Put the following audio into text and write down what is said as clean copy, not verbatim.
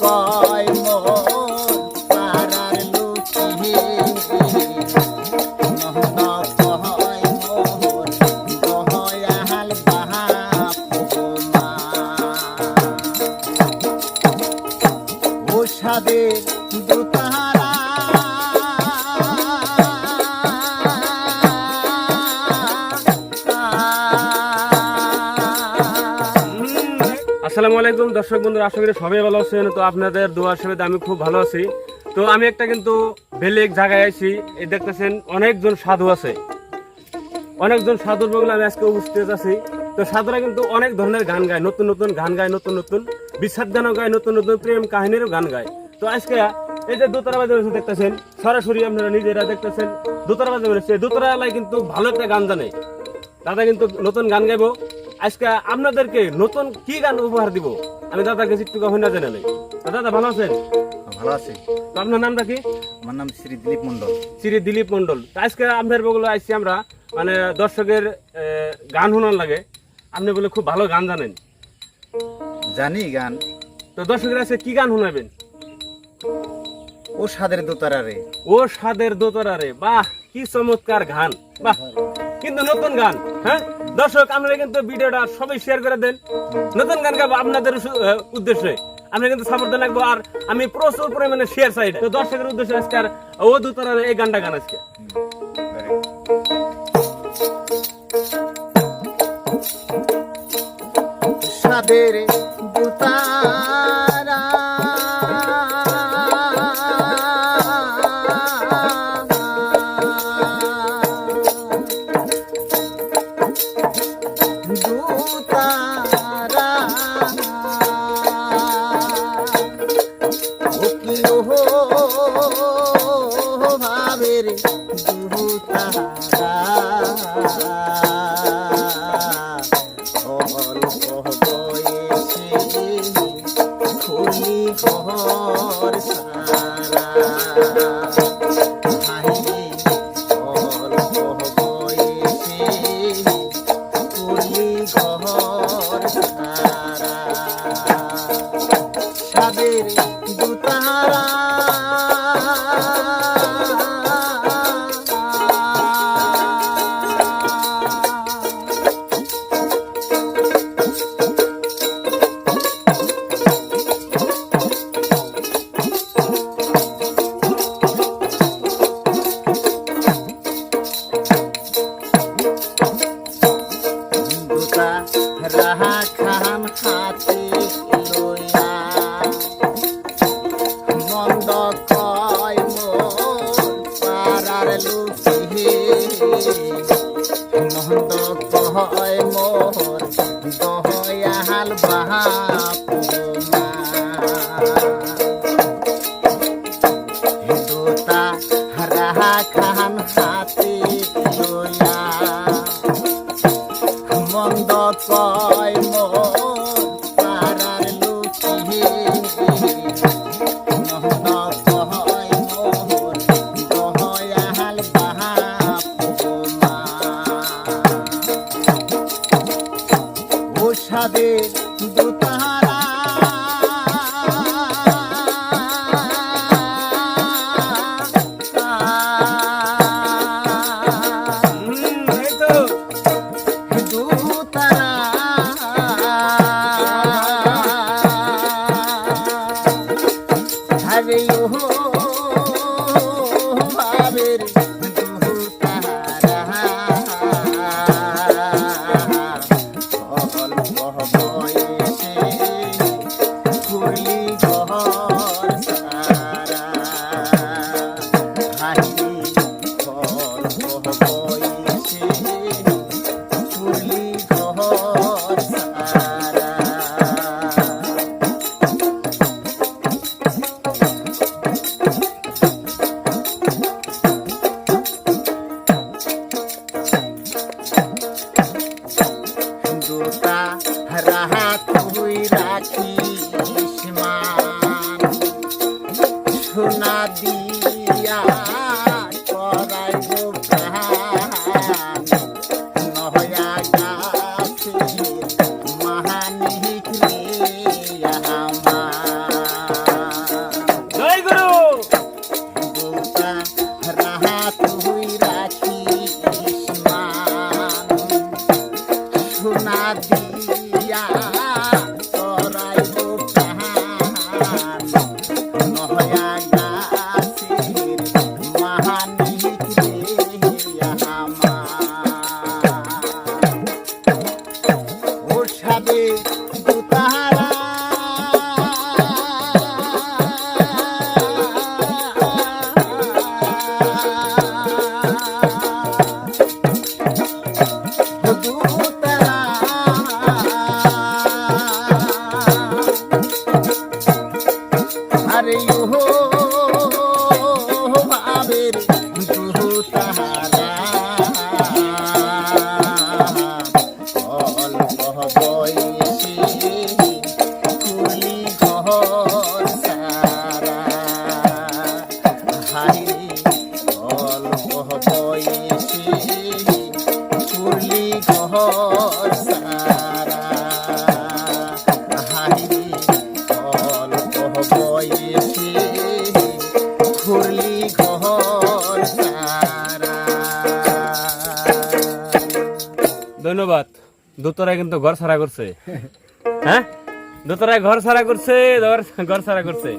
কয় মোর পাড়ার লুচি নন্দ কয় মোর দয়াল বাপু মা ও সাদের দুতারা আসসালামু আলাইকুম দর্শক বন্ধুরা, আশা করি সবাই ভালো আছেন। তো আপনাদের দোয়ার সেবাতে আমি খুব ভালো আছি। তো আমি একটা কিন্তু বেলেগ জায়গায় আছি, এই দেখতেছেন অনেকজন সাধু আছে, অনেকজন সাধুর বলে আমি আজকে উপস্থিত আছি। তো সাধুরা কিন্তু অনেক ধরনের গান গায়, নতুন নতুন গান গায়, নতুন নতুন বিশ্বাস গানও গায়, নতুন নতুন প্রেম কাহিনীরও গান গায়। তো আজকে এই যে দোতারা বাজে দেখতেছেন, সরাসরি আপনারা নিজেরা দেখতেছেন দোতারা বাজে বেরোচ্ছে। দোতারা এলাকায় কিন্তু ভালো একটা গান জানে, দাদা কিন্তু নতুন গান গাইবো। আজকে আপনাদেরকে নতুন কি গান উপহার দিব আমি দাদাকে একটু কখন না জানা নেই। দাদা ভালো আছেন? ভালো আছি। তো আপনার নামটা কি? আমার নাম শ্রী দিলীপ মন্ডল। শ্রী দিলীপ মন্ডল। তো আজকে আপনার বগুলো আসছি আমরা, মানে দর্শকের গান শোনার লাগে। আপনি বলে খুব ভালো গান জানেন। জানি গান। তো দর্শকের আজকে কি গান শোনাবেন? ও সাদের দোতারা রে। ও সাদের দোতারা রে, বাহ কি চমৎকার গান, বাহ কিন্তু নতুন গান। হ্যাঁ দর্শক, আপনারা কিন্তু ভিডিওটা সবাই শেয়ার করে দেন। নতুন গান গাবো আপনাদের উদ্দেশ্যে, আপনি কিন্তু সাপোর্ট দেন লাগবো। আর আমি প্রচুর পরিমাণে শেয়ার চাই। তো দর্শকের উদ্দেশ্যে আজকে আর ও দোতারা রে এই গানটা গান আজকে। সাদের দোতারা দোতারা ও কি ওহো ভাবের দোতারা খুলি ঘর সারা হাইরে অল্প বয়সে খুলি ঘর সারা সাদের দুতারা রাহা খান হাতে লইয়া মন্দ কয় মোর পাড়ার লুচি মন্দ কয় মোর দয়াল বাপু মা দোতা রাহা খান হাতে লইয়া মন্দ কয় মোর পাড়ার লুচি মন্দ কয় মোর দয়াল বাপু মা ও সাদের দোতারা হরে ও ভাবের দোতারা অল্প বয়সে তুই রাখিস মান সোনা দিয়া তরাইব প্রাণ নহয়া গাছের মানিক রে আমার ও সাদে দুতারা দুতারা আরে ওহো ভাবের দুতারা অল্প বয়সে কুলি ঘর সারা হাই অল্প বয়সে কুলি ঘর সারা হাই অল্প বয়সে কুলি ঘর সারা। ধন্যবাদ। দোতরায় কিন্তু ঘর ছাড়া করছে, হ্যাঁ দোতরায় ঘর ছাড়া করছে, ঘর ছাড়া করছে।